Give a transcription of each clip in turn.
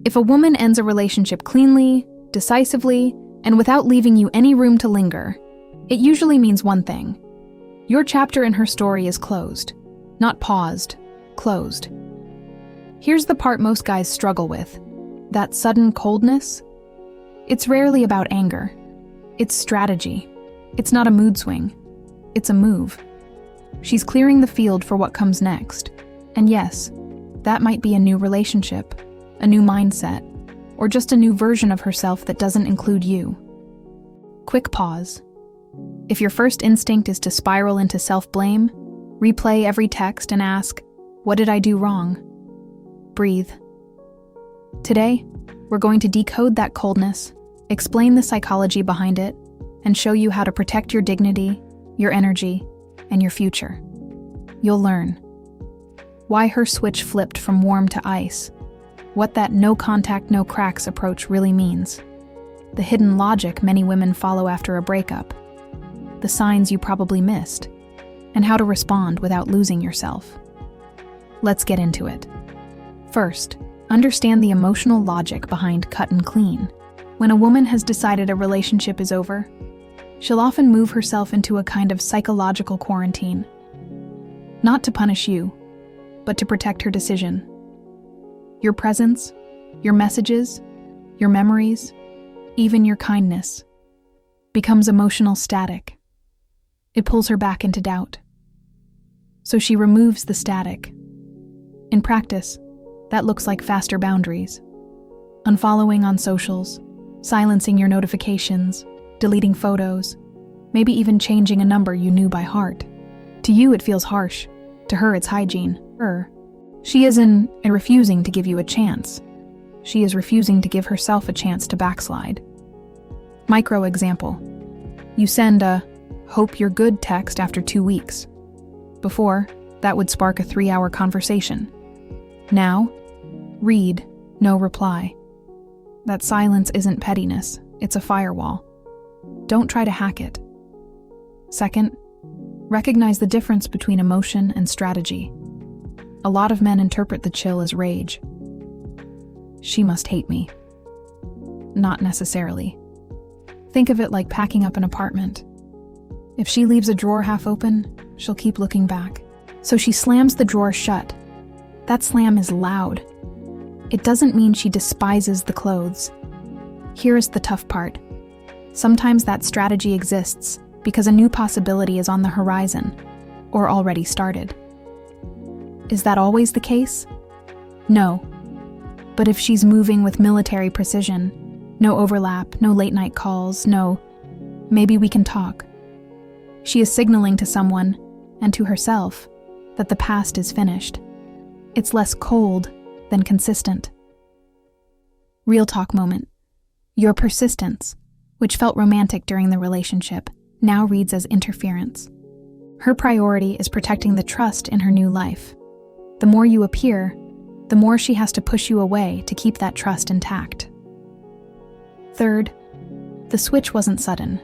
If a woman ends a relationship cleanly, decisively, and without leaving you any room to linger, it usually means one thing. Your chapter in her story is closed. Not paused, closed. Here's the part most guys struggle with. That sudden coldness. It's rarely about anger. It's strategy. It's not a mood swing. It's a move. She's clearing the field for what comes next. And yes, that might be a new relationship, a new mindset, or just a new version of herself that doesn't include you. Quick pause. If your first instinct is to spiral into self-blame, replay every text and ask, what did I do wrong? Breathe. Today, we're going to decode that coldness, explain the psychology behind it, and show you how to protect your dignity, your energy, and your future. You'll learn why her switch flipped from warm to ice, what that no contact, no cracks approach really means, the hidden logic many women follow after a breakup, the signs you probably missed, and how to respond without losing yourself. Let's get into it. First, understand the emotional logic behind cut and clean. When a woman has decided a relationship is over, she'll often move herself into a kind of psychological quarantine. Not to punish you, but to protect her decision. Your presence, your messages, your memories, even your kindness, becomes emotional static. It pulls her back into doubt. So she removes the static. In practice, that looks like faster boundaries. Unfollowing on socials, silencing your notifications, deleting photos, maybe even changing a number you knew by heart. To you, it feels harsh. To her, it's hygiene. She isn't refusing to give you a chance. She is refusing to give herself a chance to backslide. Micro example. You send a "hope you're good" text after 2 weeks. Before, that would spark a 3-hour conversation. Now, read, no reply. That silence isn't pettiness, it's a firewall. Don't try to hack it. Second, recognize the difference between emotion and strategy. A lot of men interpret the chill as rage. She must hate me. Not necessarily. Think of it like packing up an apartment. If she leaves a drawer half open, she'll keep looking back. So she slams the drawer shut. That slam is loud. It doesn't mean she despises the clothes. Here is the tough part. Sometimes that strategy exists because a new possibility is on the horizon, or already started. Is that always the case? No. But if she's moving with military precision, no overlap, no late-night calls, no, maybe we can talk. She is signaling to someone, and to herself, that the past is finished. It's less cold than consistent. Real talk moment. Your persistence, which felt romantic during the relationship, now reads as interference. Her priority is protecting the trust in her new life. The more you appear, the more she has to push you away to keep that trust intact. Third, the switch wasn't sudden.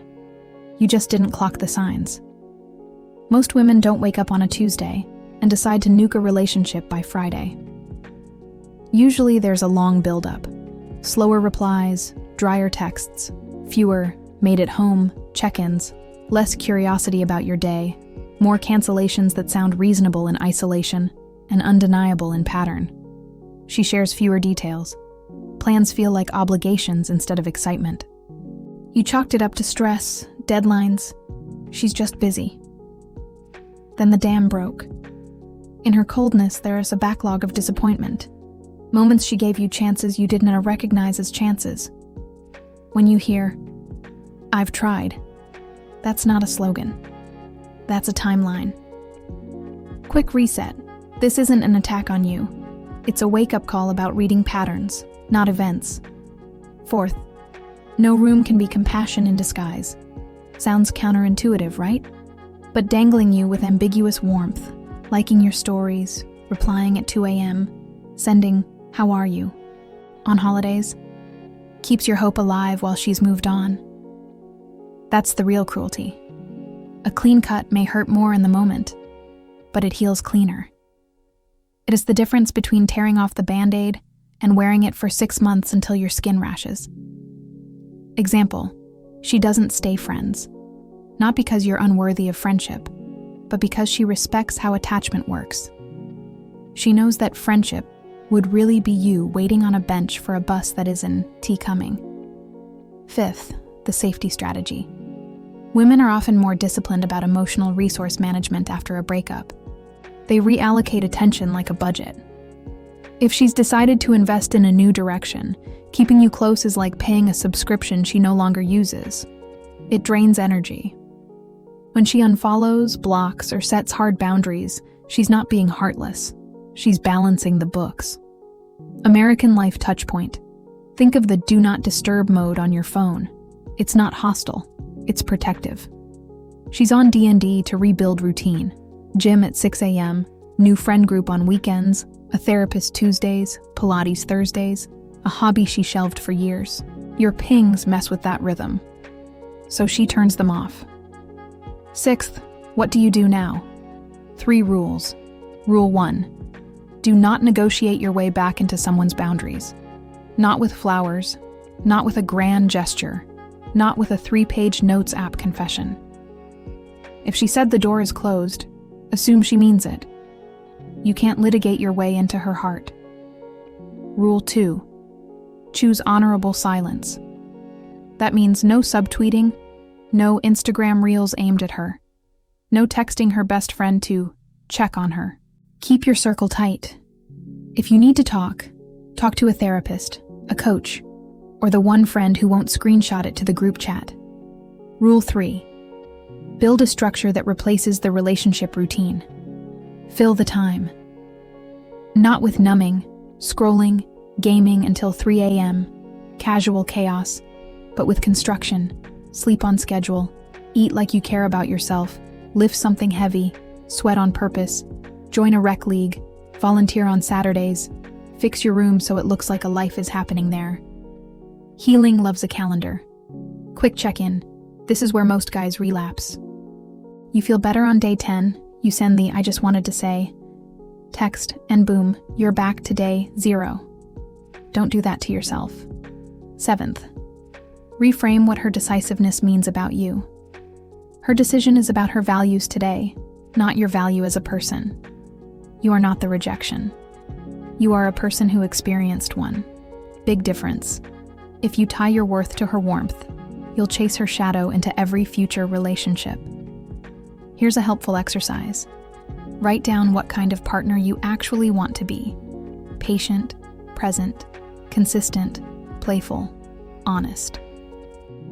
You just didn't clock the signs. Most women don't wake up on a Tuesday and decide to nuke a relationship by Friday. Usually there's a long build-up. Slower replies, drier texts, fewer made at home check-ins, less curiosity about your day, more cancellations that sound reasonable in isolation and undeniable in pattern. She shares fewer details. Plans feel like obligations instead of excitement. You chalked it up to stress, deadlines. She's just busy. Then the dam broke. In her coldness, there is a backlog of disappointment. Moments she gave you chances you didn't recognize as chances. When you hear, "I've tried," that's not a slogan. That's a timeline. Quick reset. This isn't an attack on you. It's a wake-up call about reading patterns, not events. Fourth, no room can be compassion in disguise. Sounds counterintuitive, right? But dangling you with ambiguous warmth, liking your stories, replying at 2 a.m., sending, "How are you?" on holidays, keeps your hope alive while she's moved on. That's the real cruelty. A clean cut may hurt more in the moment, but it heals cleaner. It is the difference between tearing off the Band-Aid and wearing it for 6 months until your skin rashes. Example, she doesn't stay friends. Not because you're unworthy of friendship, but because she respects how attachment works. She knows that friendship would really be you waiting on a bench for a bus that isn't coming. Fifth, the safety strategy. Women are often more disciplined about emotional resource management after a breakup. They reallocate attention like a budget. If she's decided to invest in a new direction, keeping you close is like paying a subscription she no longer uses. It drains energy. When she unfollows, blocks, or sets hard boundaries, she's not being heartless. She's balancing the books. American Life Touchpoint. Think of the Do Not Disturb mode on your phone. It's not hostile. It's protective. She's on D&D to rebuild routine. Gym at 6 a.m., new friend group on weekends, a therapist Tuesdays, Pilates Thursdays, a hobby she shelved for years. Your pings mess with that rhythm, so she turns them off. Sixth, what do you do now? 3 rules. Rule 1. Do not negotiate your way back into someone's boundaries. Not with flowers, not with a grand gesture, not with a 3-page notes app confession. If she said the door is closed, assume she means it. You can't litigate your way into her heart. Rule 2. Choose honorable silence. That means no subtweeting, no Instagram reels aimed at her, no texting her best friend to check on her. Keep your circle tight. If you need to talk to a therapist, a coach, or the one friend who won't screenshot it to the group chat. Rule 3. Build a structure that replaces the relationship routine. Fill the time. Not with numbing, scrolling, gaming until 3 a.m., casual chaos, but with construction. Sleep on schedule, eat like you care about yourself, lift something heavy, sweat on purpose, join a rec league, volunteer on Saturdays, fix your room so it looks like a life is happening there. Healing loves a calendar. Quick check-in. This is where most guys relapse. You feel better on day 10, you send the I just wanted to say text, and boom, you're back to day 0. Don't do that to yourself. 7th. Reframe what her decisiveness means about you. Her decision is about her values today, not your value as a person. You are not the rejection. You are a person who experienced one. Big difference. If you tie your worth to her warmth, you'll chase her shadow into every future relationship. Here's a helpful exercise. Write down what kind of partner you actually want to be. Patient, present, consistent, playful, honest.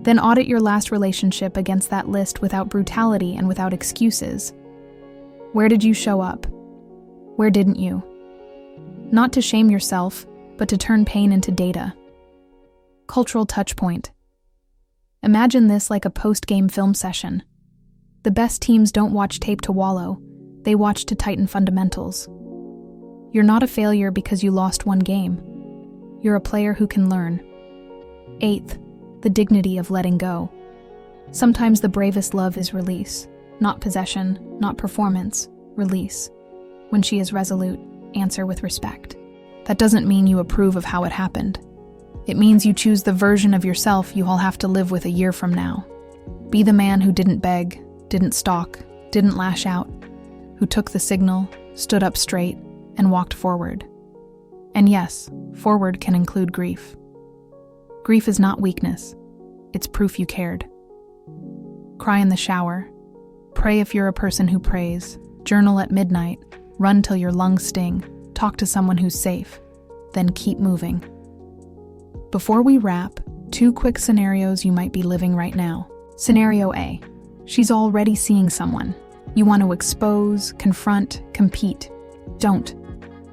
Then audit your last relationship against that list without brutality and without excuses. Where did you show up? Where didn't you? Not to shame yourself, but to turn pain into data. Cultural touchpoint. Imagine this like a post-game film session. The best teams don't watch tape to wallow, they watch to tighten fundamentals. You're not a failure because you lost one game. You're a player who can learn. 8th, the dignity of letting go. Sometimes the bravest love is release. Not possession, not performance, release. When she is resolute, answer with respect. That doesn't mean you approve of how it happened. It means you choose the version of yourself you all have to live with a year from now. Be the man who didn't beg, didn't stalk, didn't lash out, who took the signal, stood up straight, and walked forward. And yes, forward can include grief. Grief is not weakness. It's proof you cared. Cry in the shower. Pray if you're a person who prays. Journal at midnight. Run till your lungs sting. Talk to someone who's safe. Then keep moving. Before we wrap, 2 quick scenarios you might be living right now. Scenario A. She's already seeing someone. You want to expose, confront, compete. Don't.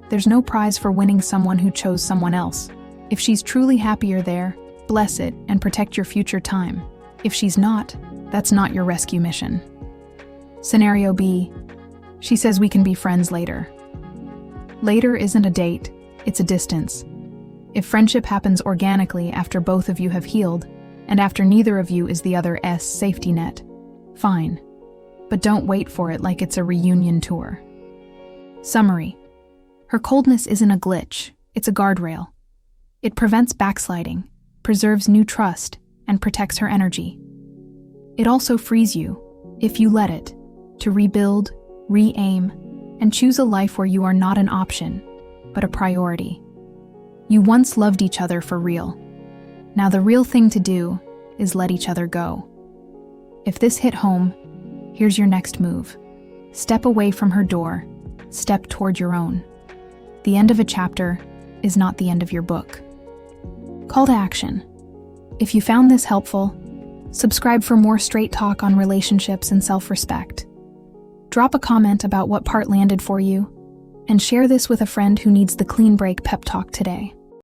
There's no prize for winning someone who chose someone else. If she's truly happy you're there, bless it and protect your future time. If she's not, that's not your rescue mission. Scenario B. She says we can be friends later. Later isn't a date, it's a distance. If friendship happens organically after both of you have healed, and after neither of you is the other's safety net, fine. But don't wait for it like it's a reunion tour. Summary. Her coldness isn't a glitch, it's a guardrail. It prevents backsliding, preserves new trust, and protects her energy. It also frees you, if you let it, to rebuild, re-aim, and choose a life where you are not an option, but a priority. You once loved each other for real. Now the real thing to do is let each other go. If this hit home, here's your next move. Step away from her door, step toward your own. The end of a chapter is not the end of your book. Call to action. If you found this helpful, subscribe for more straight talk on relationships and self-respect. Drop a comment about what part landed for you, and share this with a friend who needs the clean break pep talk today.